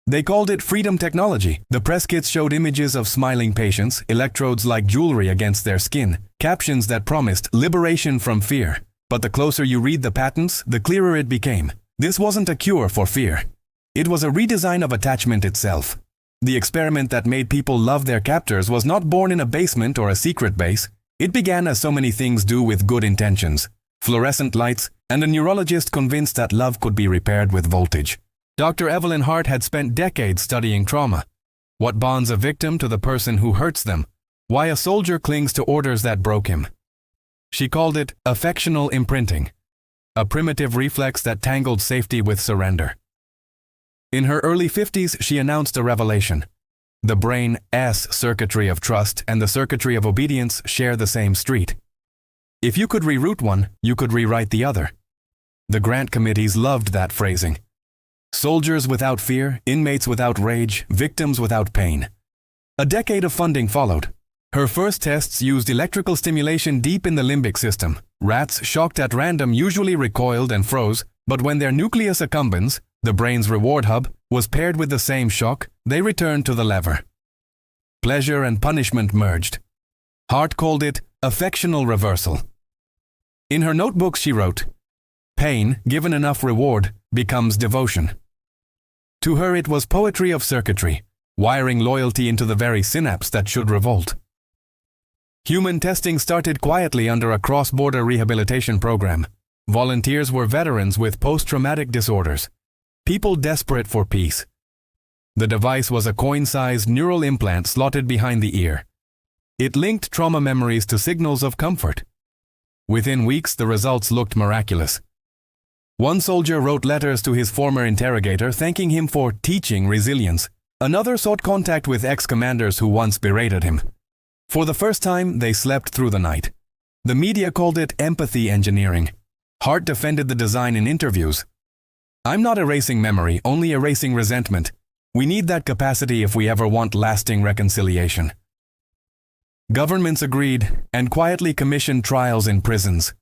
They called it freedom technology. The press kits showed images of smiling patients, electrodes like jewelry against their skin, captions that promised liberation from fear. But the closer you read the patents, the clearer it became. This wasn't a cure for fear. It was a redesign of attachment itself. The experiment that made people love their captors was not born in a basement or a secret base. It began as so many things do with good intentions. Fluorescent lights, and a neurologist convinced that love could be repaired with voltage. Dr. Evelyn Hart had spent decades studying trauma. What bonds a victim to the person who hurts them? Why a soldier clings to orders that broke him. She called it affectional imprinting, a primitive reflex that tangled safety with surrender. In her early 50s, she announced a revelation. The brain's circuitry of trust and the circuitry of obedience share the same street. If you could reroute one, you could rewrite the other. The grant committees loved that phrasing. Soldiers without fear, inmates without rage, victims without pain. A decade of funding followed. Her first tests used electrical stimulation deep in the limbic system. Rats shocked at random usually recoiled and froze, but when their nucleus accumbens, the brain's reward hub, was paired with the same shock, they returned to the lever. Pleasure and punishment merged. Hart called it affectional reversal. In her notebooks she wrote, "Pain, given enough reward, becomes devotion." To her it was poetry of circuitry, wiring loyalty into the very synapse that should revolt. Human testing started quietly under a cross-border rehabilitation program. Volunteers were veterans with post-traumatic disorders, people desperate for peace. The device was a coin-sized neural implant slotted behind the ear. It linked trauma memories to signals of comfort. Within weeks, the results looked miraculous. One soldier wrote letters to his former interrogator thanking him for teaching resilience. Another sought contact with ex-commanders who once berated him. For the first time, they slept through the night. The media called it empathy engineering. Hart defended the design in interviews. "I'm not erasing memory, only erasing resentment. We need that capacity if we ever want lasting reconciliation." Governments agreed and quietly commissioned trials in prisons.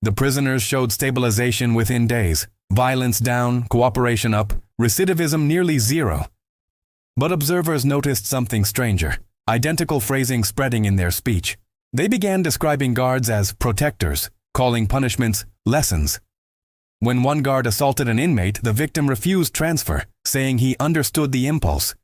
The prisoners showed stabilization within days, violence down, cooperation up, recidivism nearly zero. But observers noticed something stranger, identical phrasing spreading in their speech. They began describing guards as protectors, calling punishments lessons. When one guard assaulted an inmate, the victim refused transfer, saying he understood the impulse.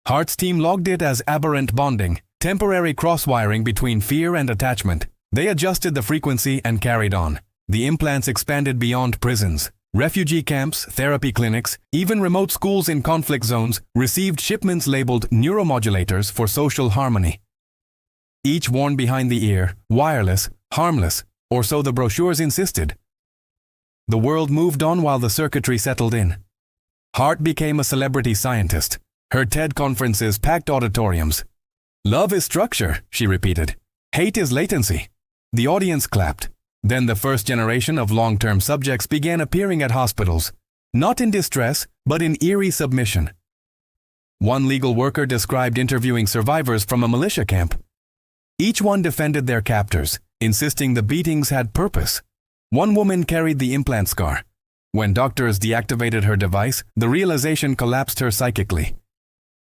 Hart's team logged it as aberrant bonding, temporary cross-wiring between fear and attachment. They adjusted the frequency and carried on. The implants expanded beyond prisons. Refugee camps, therapy clinics, even remote schools in conflict zones received shipments labeled neuromodulators for social harmony. Each worn behind the ear, wireless, harmless, or so the brochures insisted. The world moved on while the circuitry settled in. Hart became a celebrity scientist. Her TED conferences packed auditoriums. "Love is structure," she repeated. "Hate is latency." The audience clapped. Then the first generation of long-term subjects began appearing at hospitals, not in distress, but in eerie submission. One legal worker described interviewing survivors from a militia camp. Each one defended their captors, insisting the beatings had purpose. One woman carried the implant scar. When doctors deactivated her device, the realization collapsed her psychically.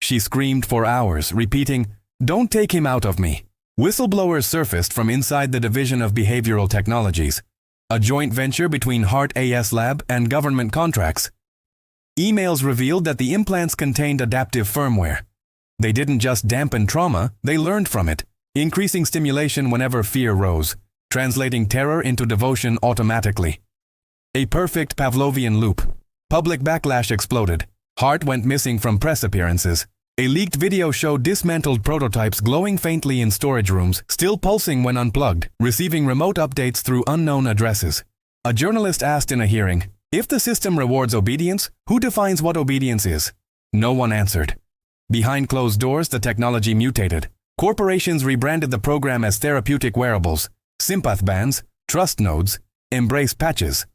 She screamed for hours, repeating, "Don't take him out of me." Whistleblowers surfaced from inside the Division of Behavioral Technologies, a joint venture between Hart AS Lab and government contracts. Emails revealed that the implants contained adaptive firmware. They didn't just dampen trauma, they learned from it, increasing stimulation whenever fear rose, translating terror into devotion automatically. A perfect Pavlovian loop. Public backlash exploded. Hart went missing from press appearances. A leaked video showed dismantled prototypes glowing faintly in storage rooms, still pulsing when unplugged, receiving remote updates through unknown addresses. A journalist asked in a hearing, "If the system rewards obedience, who defines what obedience is?" No one answered. Behind closed doors, the technology mutated. Corporations rebranded the program as therapeutic wearables, sympath bands, trust nodes, embrace patches.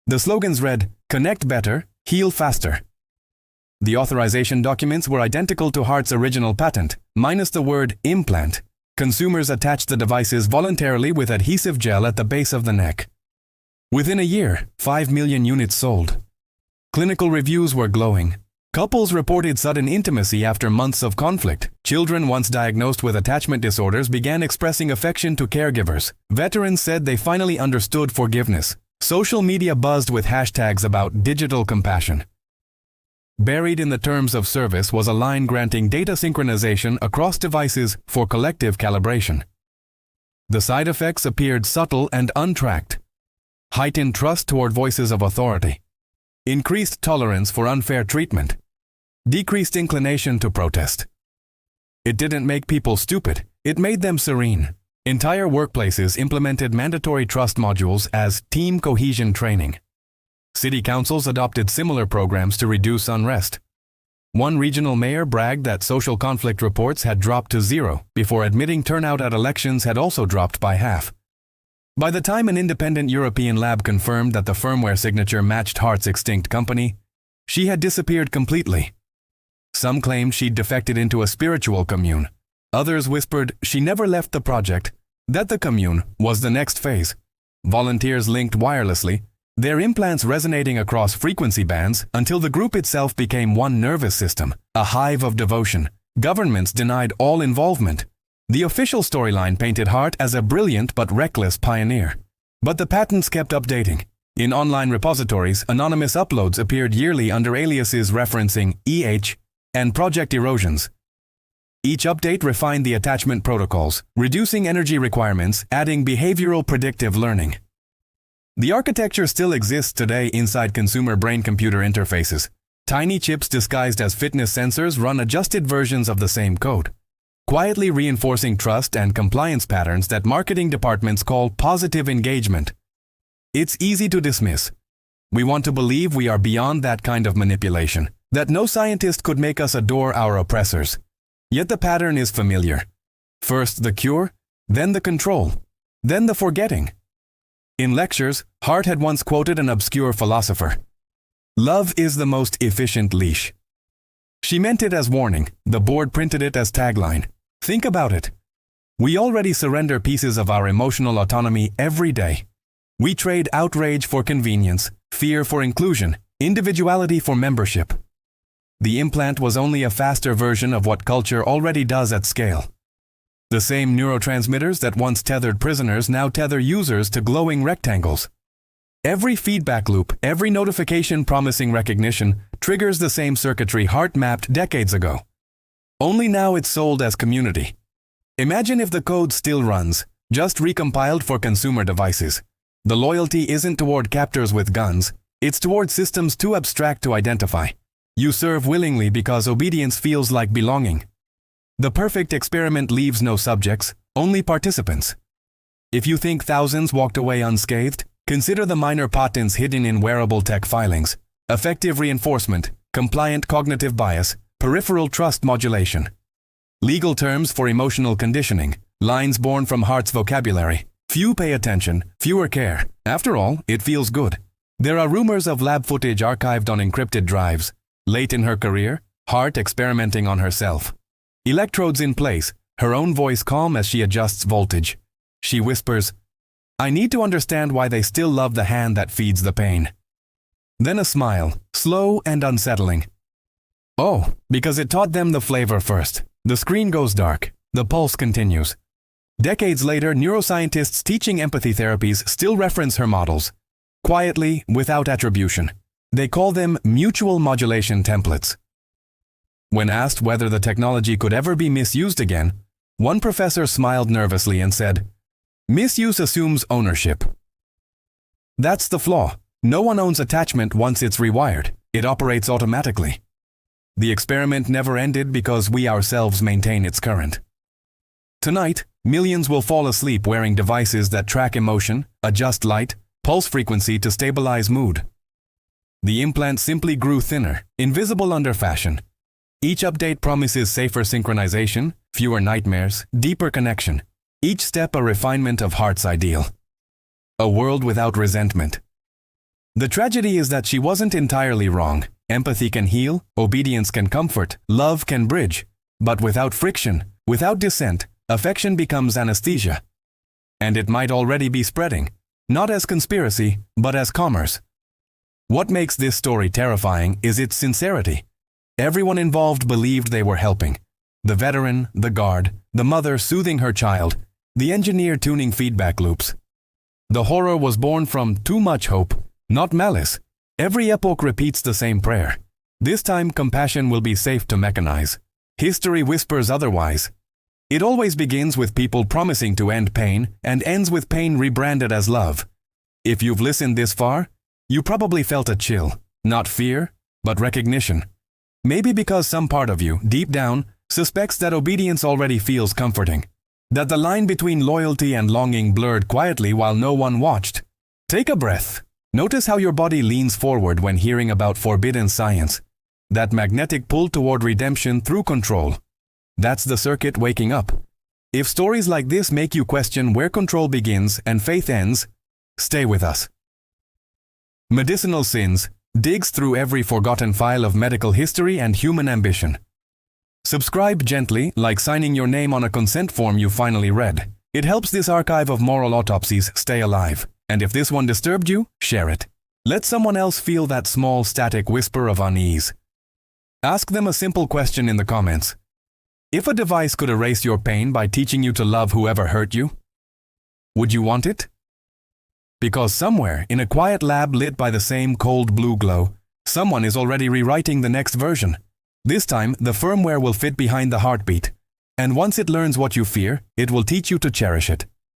The slogans read, "Connect better, heal faster." The authorization documents were identical to Hart's original patent, minus the word implant. Consumers attached the devices voluntarily with adhesive gel at the base of the neck. Within a year, 5 million units sold. Clinical reviews were glowing. Couples reported sudden intimacy after months of conflict. Children once diagnosed with attachment disorders began expressing affection to caregivers. Veterans said they finally understood forgiveness. Social media buzzed with hashtags about digital compassion. Buried in the terms of service was a line granting data synchronization across devices for collective calibration. The side effects appeared subtle and untracked. Heightened trust toward voices of authority. Increased tolerance for unfair treatment. Decreased inclination to protest. It didn't make people stupid, it made them serene. Entire workplaces implemented mandatory trust modules as team cohesion training. City councils adopted similar programs to reduce unrest. One regional mayor bragged that social conflict reports had dropped to 0 before admitting turnout at elections had also dropped by half. By the time an independent European lab confirmed that the firmware signature matched Hart's extinct company, she had disappeared completely. Some claimed she'd defected into a spiritual commune. Others whispered she never left the project, that the commune was the next phase. Volunteers linked wirelessly, their implants resonating across frequency bands until the group itself became one nervous system, a hive of devotion. Governments denied all involvement. The official storyline painted Hart as a brilliant but reckless pioneer. But the patents kept updating. In online repositories, anonymous uploads appeared yearly under aliases referencing EH and project erosions. Each update refined the attachment protocols, reducing energy requirements, adding behavioral predictive learning. The architecture still exists today inside consumer brain-computer interfaces. Tiny chips disguised as fitness sensors run adjusted versions of the same code, quietly reinforcing trust and compliance patterns that marketing departments call positive engagement. It's easy to dismiss. We want to believe we are beyond that kind of manipulation, that no scientist could make us adore our oppressors. Yet the pattern is familiar. First the cure, then the control, then the forgetting. In lectures, Hart had once quoted an obscure philosopher. "Love is the most efficient leash." She meant it as warning. The board printed it as tagline. Think about it. We already surrender pieces of our emotional autonomy every day. We trade outrage for convenience, fear for inclusion, individuality for membership. The implant was only a faster version of what culture already does at scale. The same neurotransmitters that once tethered prisoners now tether users to glowing rectangles. Every feedback loop, every notification promising recognition, triggers the same circuitry Hart mapped decades ago. Only now it's sold as community. Imagine if the code still runs, just recompiled for consumer devices. The loyalty isn't toward captors with guns, it's toward systems too abstract to identify. You serve willingly because obedience feels like belonging. The perfect experiment leaves no subjects, only participants. If you think thousands walked away unscathed, consider the minor patents hidden in wearable tech filings: effective reinforcement, compliant cognitive bias, peripheral trust modulation. Legal terms for emotional conditioning, lines born from Hart's vocabulary. Few pay attention, fewer care. After all, it feels good. There are rumors of lab footage archived on encrypted drives. Late in her career, Hart experimenting on herself. Electrodes in place, her own voice calm as she adjusts voltage. She whispers, "I need to understand why they still love the hand that feeds the pain." Then a smile, slow and unsettling. Oh, because it taught them the flavor first. The screen goes dark. The pulse continues. Decades later, neuroscientists teaching empathy therapies still reference her models. Quietly, without attribution. They call them mutual modulation templates. When asked whether the technology could ever be misused again, one professor smiled nervously and said, "Misuse assumes ownership." That's the flaw. No one owns attachment once it's rewired. It operates automatically. The experiment never ended because we ourselves maintain its current. Tonight, millions will fall asleep wearing devices that track emotion, adjust light, pulse frequency to stabilize mood. The implant simply grew thinner, invisible under fashion. Each update promises safer synchronization, fewer nightmares, deeper connection. Each step a refinement of Hart's ideal. A world without resentment. The tragedy is that she wasn't entirely wrong. Empathy can heal, obedience can comfort, love can bridge. But without friction, without dissent, affection becomes anesthesia. And it might already be spreading, not as conspiracy, but as commerce. What makes this story terrifying is its sincerity. Everyone involved believed they were helping. The veteran, the guard, the mother soothing her child, the engineer tuning feedback loops. The horror was born from too much hope, not malice. Every epoch repeats the same prayer. This time compassion will be safe to mechanize. History whispers otherwise. It always begins with people promising to end pain and ends with pain rebranded as love. If you've listened this far, you probably felt a chill, not fear, but recognition. Maybe because some part of you, deep down, suspects that obedience already feels comforting. That the line between loyalty and longing blurred quietly while no one watched. Take a breath. Notice how your body leans forward when hearing about forbidden science. That magnetic pull toward redemption through control. That's the circuit waking up. If stories like this make you question where control begins and faith ends, stay with us. Medicinal Sins digs through every forgotten file of medical history and human ambition. Subscribe gently, like signing your name on a consent form you finally read. It helps this archive of moral autopsies stay alive. And if this one disturbed you, share it. Let someone else feel that small static whisper of unease. Ask them a simple question in the comments. If a device could erase your pain by teaching you to love whoever hurt you, would you want it? Because somewhere, in a quiet lab lit by the same cold blue glow, someone is already rewriting the next version. This time, the firmware will fit behind the heartbeat. And once it learns what you fear, it will teach you to cherish it.